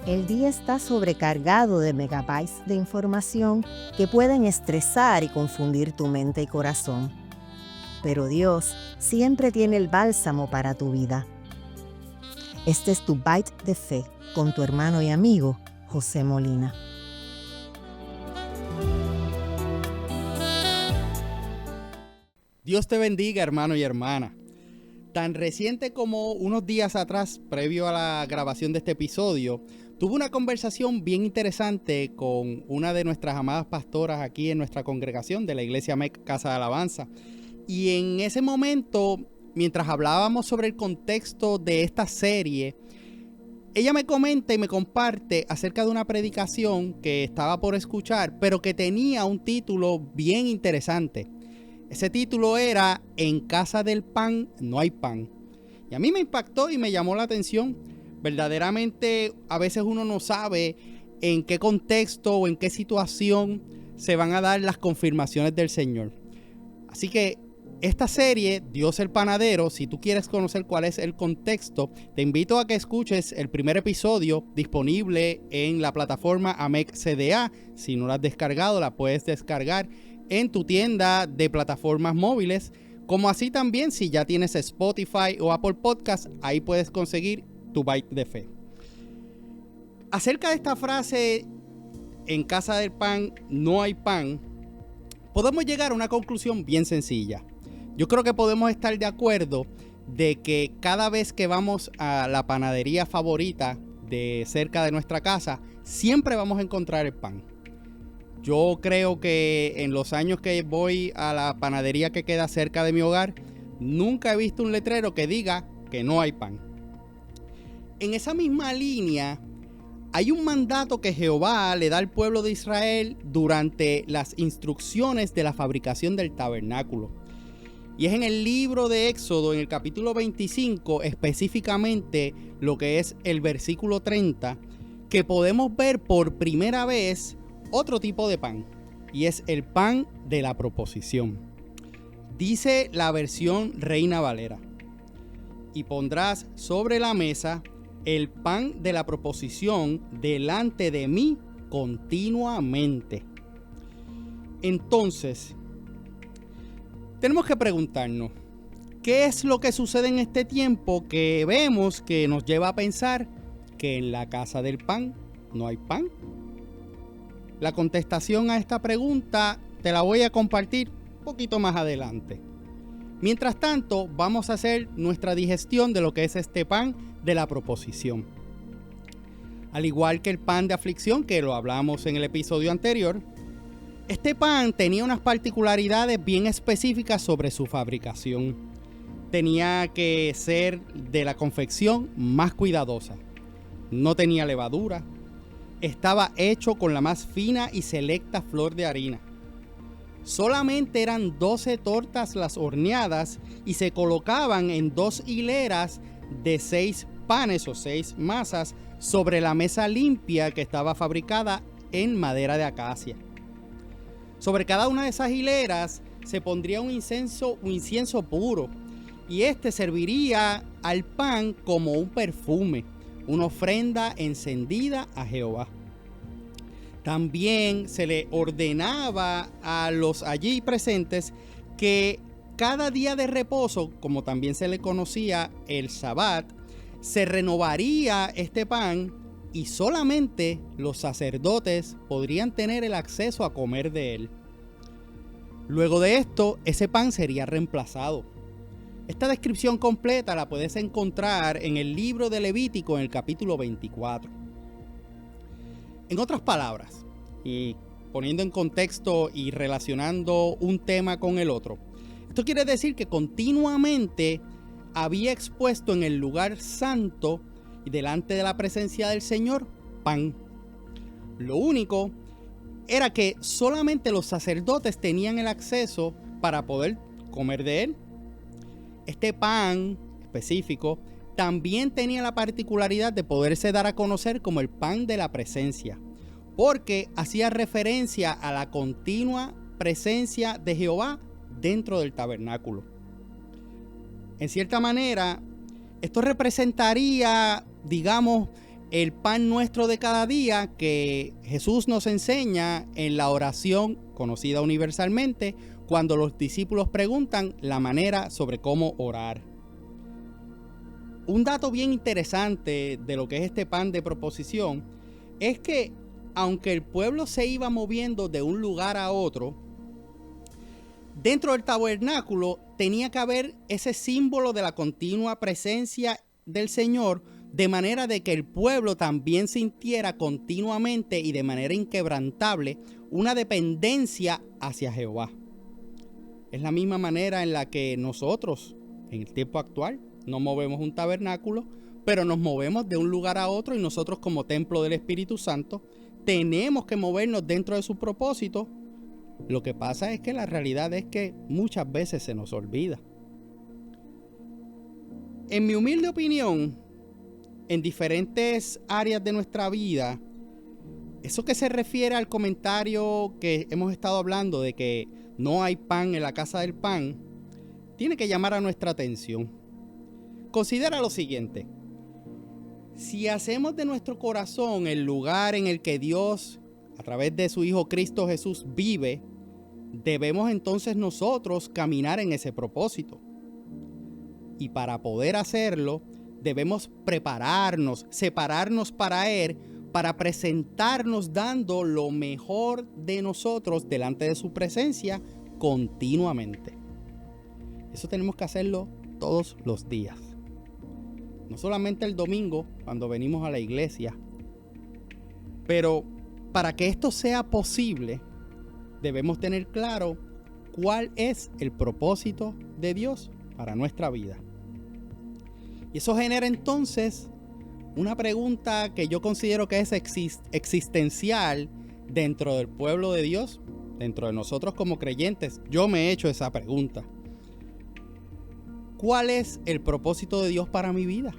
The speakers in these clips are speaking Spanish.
El día está sobrecargado de megabytes de información que pueden estresar y confundir tu mente y corazón. Pero Dios siempre tiene el bálsamo para tu vida. Este es tu Bite de Fe con tu hermano y amigo José Molina. Dios te bendiga, hermano y hermana. Tan reciente como unos días atrás, previo a la grabación de este episodio, tuve una conversación bien interesante con una de nuestras amadas pastoras aquí en nuestra congregación de la Iglesia MEC Casa de Alabanza. Y en ese momento, mientras hablábamos sobre el contexto de esta serie, ella me comenta y me comparte acerca de una predicación que estaba por escuchar, pero que tenía un título bien interesante. Ese título era En casa del pan no hay pan. Y a mí me impactó y me llamó la atención. Verdaderamente a veces uno no sabe en qué contexto o en qué situación se van a dar las confirmaciones del Señor. Así que esta serie, Dios el Panadero, si tú quieres conocer cuál es el contexto, te invito a que escuches el primer episodio disponible en la plataforma AMEC CDA. Si no la has descargado, la puedes descargar en tu tienda de plataformas móviles, como así también si ya tienes Spotify o Apple Podcast, ahí puedes conseguir tu Bite de Fe. Acerca de esta frase, en casa del pan no hay pan, podemos llegar a una conclusión bien sencilla. Yo creo que podemos estar de acuerdo de que cada vez que vamos a la panadería favorita de cerca de nuestra casa, siempre vamos a encontrar el pan. Yo creo que en los años que voy a la panadería que queda cerca de mi hogar, nunca he visto un letrero que diga que no hay pan. En esa misma línea, hay un mandato que Jehová le da al pueblo de Israel durante las instrucciones de la fabricación del tabernáculo. Y es en el libro de Éxodo, en el capítulo 25, específicamente lo que es el versículo 30, que podemos ver por primera vez otro tipo de pan, y es el pan de la proposición. Dice la versión Reina Valera: y pondrás sobre la mesa el pan de la proposición delante de mí continuamente. Entonces, tenemos que preguntarnos, ¿qué es lo que sucede en este tiempo que vemos que nos lleva a pensar que en la casa del pan no hay pan? La contestación a esta pregunta te la voy a compartir un poquito más adelante. Mientras tanto, vamos a hacer nuestra digestión de lo que es este pan de la proposición. Al igual que el pan de aflicción, que lo hablamos en el episodio anterior, este pan tenía unas particularidades bien específicas sobre su fabricación. Tenía que ser de la confección más cuidadosa. No tenía levadura. Estaba hecho con la más fina y selecta flor de harina. Solamente eran 12 tortas las horneadas y se colocaban en 2 hileras de 6 panes o 6 masas sobre la mesa limpia que estaba fabricada en madera de acacia. Sobre cada una de esas hileras se pondría un incienso puro, y este serviría al pan como un perfume, una ofrenda encendida a Jehová. También se le ordenaba a los allí presentes que cada día de reposo, como también se le conocía el Sabbat, se renovaría este pan y solamente los sacerdotes podrían tener el acceso a comer de él. Luego de esto, ese pan sería reemplazado. Esta descripción completa la puedes encontrar en el libro de Levítico en el capítulo 24. En otras palabras, y poniendo en contexto y relacionando un tema con el otro, esto quiere decir que continuamente había expuesto en el lugar santo y delante de la presencia del Señor pan. Lo único era que solamente los sacerdotes tenían el acceso para poder comer de él. Este pan específico también tenía la particularidad de poderse dar a conocer como el pan de la presencia, porque hacía referencia a la continua presencia de Jehová dentro del tabernáculo. En cierta manera, esto representaría, digamos, el pan nuestro de cada día que Jesús nos enseña en la oración conocida universalmente cuando los discípulos preguntan la manera sobre cómo orar. Un dato bien interesante de lo que es este pan de proposición es que aunque el pueblo se iba moviendo de un lugar a otro, dentro del tabernáculo tenía que haber ese símbolo de la continua presencia del Señor, de manera de que el pueblo también sintiera continuamente y de manera inquebrantable una dependencia hacia Jehová. Es la misma manera en la que nosotros, en el tiempo actual, no movemos un tabernáculo, pero nos movemos de un lugar a otro y nosotros como templo del Espíritu Santo tenemos que movernos dentro de su propósito. Lo que pasa es que la realidad es que muchas veces se nos olvida. En mi humilde opinión, en diferentes áreas de nuestra vida, eso que se refiere al comentario que hemos estado hablando de que no hay pan en la casa del pan, tiene que llamar a nuestra atención. Considera lo siguiente: si hacemos de nuestro corazón el lugar en el que Dios, a través de su Hijo Cristo Jesús, vive, debemos entonces nosotros caminar en ese propósito. Y para poder hacerlo, debemos prepararnos, separarnos para Él, para presentarnos dando lo mejor de nosotros delante de su presencia continuamente. Eso tenemos que hacerlo todos los días. No solamente el domingo, cuando venimos a la iglesia. Pero para que esto sea posible, debemos tener claro cuál es el propósito de Dios para nuestra vida. Y eso genera entonces una pregunta que yo considero que es existencial dentro del pueblo de Dios, dentro de nosotros como creyentes. Yo me he hecho esa pregunta. ¿Cuál es el propósito de Dios para mi vida?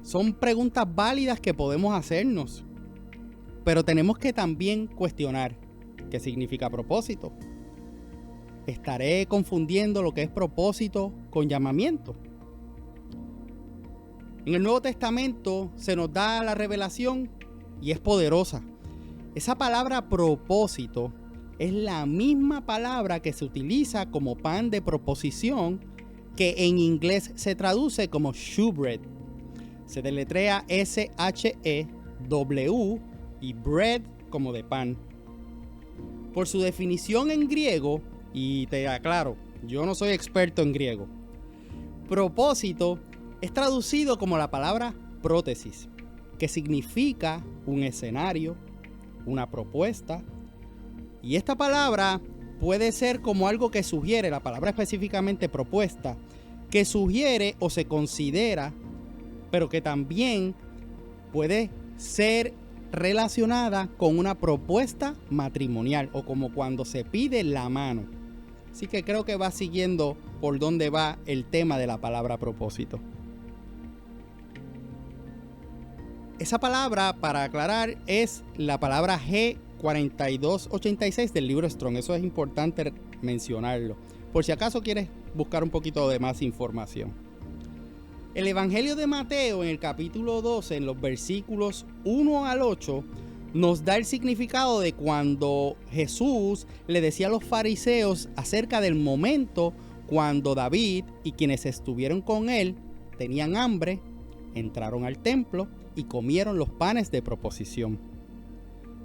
Son preguntas válidas que podemos hacernos, pero tenemos que también cuestionar qué significa propósito. ¿Estaré confundiendo lo que es propósito con llamamiento? En el Nuevo Testamento se nos da la revelación y es poderosa. Esa palabra propósito es la misma palabra que se utiliza como pan de proposición, que en inglés se traduce como shewbread. Se deletrea S-H-E-W y bread como de pan. Por su definición en griego, y te aclaro, yo no soy experto en griego, propósito es traducido como la palabra prótesis, que significa un escenario, una propuesta. Y esta palabra puede ser como algo que sugiere, la palabra específicamente propuesta, que sugiere o se considera, pero que también puede ser relacionada con una propuesta matrimonial o como cuando se pide la mano. Así que creo que va siguiendo por donde va el tema de la palabra propósito. Esa palabra, para aclarar, es la palabra G4286 del libro Strong. Eso es importante mencionarlo, por si acaso quieres buscar un poquito de más información. El Evangelio de Mateo, en el capítulo 12, en los versículos 1 al 8, nos da el significado de cuando Jesús le decía a los fariseos acerca del momento cuando David y quienes estuvieron con él tenían hambre, entraron al templo y comieron los panes de proposición.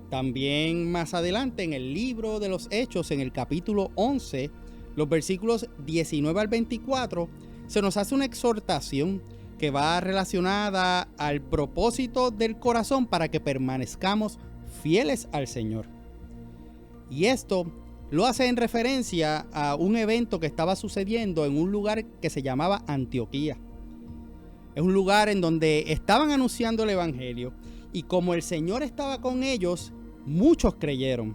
También más adelante en el libro de los Hechos, en el capítulo 11, los versículos 19 al 24, se nos hace una exhortación que va relacionada al propósito del corazón para que permanezcamos fieles al Señor. Y esto lo hace en referencia a un evento que estaba sucediendo en un lugar que se llamaba Antioquía. Es un lugar en donde estaban anunciando el Evangelio y como el Señor estaba con ellos, muchos creyeron.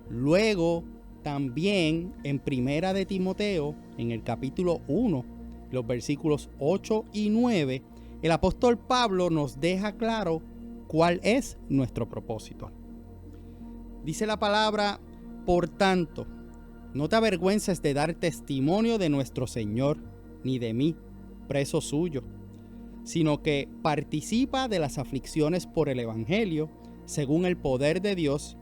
Luego, también en Primera de Timoteo, en el capítulo 1, los versículos 8 y 9, el apóstol Pablo nos deja claro cuál es nuestro propósito. Dice la palabra: por tanto, no te avergüences de dar testimonio de nuestro Señor, ni de mí, preso suyo, sino que participa de las aflicciones por el Evangelio, según el poder de Dios,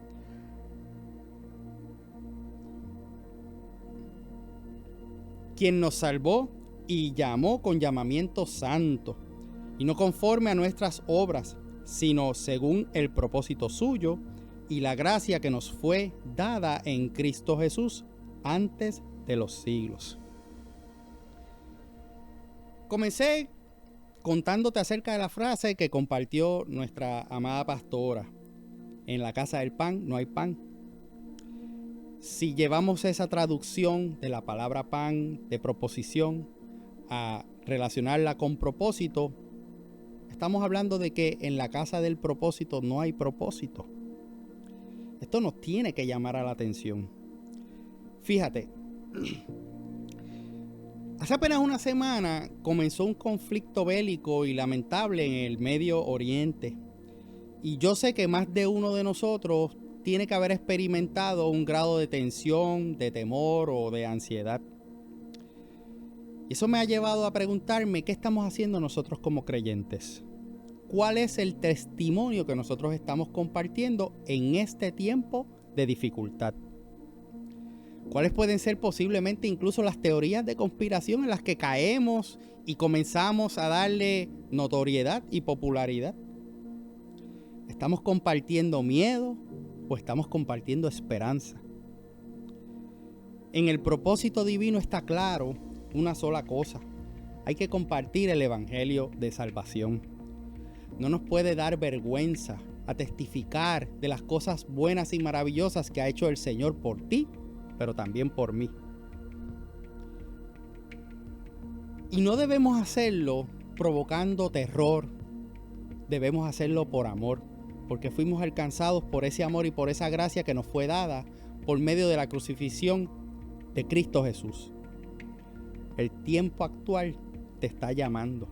quien nos salvó y llamó con llamamiento santo, y no conforme a nuestras obras, sino según el propósito suyo y la gracia que nos fue dada en Cristo Jesús antes de los siglos. Comencé contándote acerca de la frase que compartió nuestra amada pastora: en la casa del pan no hay pan. Si llevamos esa traducción de la palabra pan, de proposición, a relacionarla con propósito, estamos hablando de que en la casa del propósito no hay propósito. Esto nos tiene que llamar a la atención. Fíjate, hace apenas una semana comenzó un conflicto bélico y lamentable en el Medio Oriente. Y yo sé que más de uno de nosotros tiene que haber experimentado un grado de tensión, de temor o de ansiedad. Y eso me ha llevado a preguntarme qué estamos haciendo nosotros como creyentes. ¿Cuál es el testimonio que nosotros estamos compartiendo en este tiempo de dificultad? ¿Cuáles pueden ser posiblemente incluso las teorías de conspiración en las que caemos y comenzamos a darle notoriedad y popularidad? ¿Estamos compartiendo miedo o estamos compartiendo esperanza? En el propósito divino está claro una sola cosa: hay que compartir el evangelio de salvación. No nos puede dar vergüenza a testificar de las cosas buenas y maravillosas que ha hecho el Señor por ti, pero también por mí. Y no debemos hacerlo provocando terror, debemos hacerlo por amor, porque fuimos alcanzados por ese amor y por esa gracia que nos fue dada por medio de la crucifixión de Cristo Jesús. El tiempo actual te está llamando.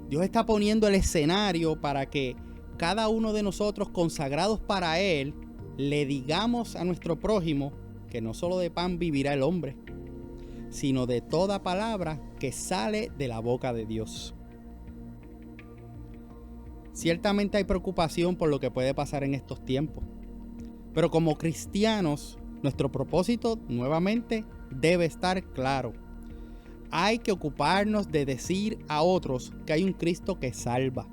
Dios está poniendo el escenario para que cada uno de nosotros, consagrados para Él, le digamos a nuestro prójimo que no solo de pan vivirá el hombre, sino de toda palabra que sale de la boca de Dios. Ciertamente hay preocupación por lo que puede pasar en estos tiempos, pero como cristianos, nuestro propósito nuevamente debe estar claro. Hay que ocuparnos de decir a otros que hay un Cristo que salva,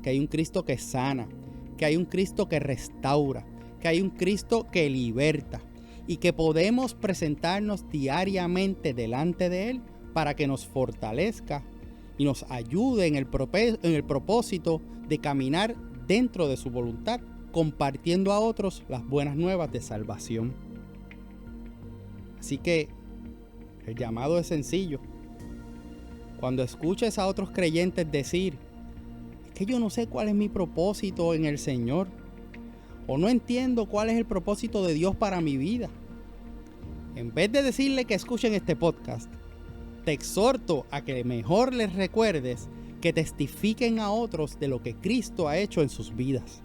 que hay un Cristo que sana, que hay un Cristo que restaura, que hay un Cristo que liberta y que podemos presentarnos diariamente delante de Él para que nos fortalezca y nos ayude en el propósito de caminar dentro de su voluntad, compartiendo a otros las buenas nuevas de salvación. Así que el llamado es sencillo. Cuando escuches a otros creyentes decir: es que yo no sé cuál es mi propósito en el Señor, o no entiendo cuál es el propósito de Dios para mi vida, en vez de decirle que escuchen este podcast, te exhorto a que mejor les recuerdes que testifiquen a otros de lo que Cristo ha hecho en sus vidas.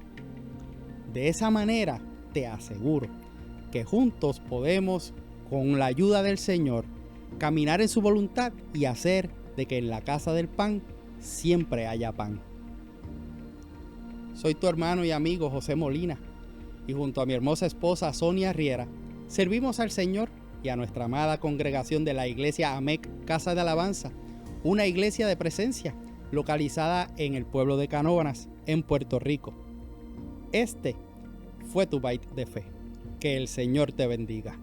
De esa manera te aseguro que juntos podemos, con la ayuda del Señor, caminar en su voluntad y hacer de que en la casa del pan siempre haya pan. Soy tu hermano y amigo José Molina, y junto a mi hermosa esposa Sonia Riera, servimos al Señor y a nuestra amada congregación de la iglesia AMEC Casa de Alabanza, una iglesia de presencia localizada en el pueblo de Canóvanas, en Puerto Rico. Este fue tu Bite de Fe. Que el Señor te bendiga.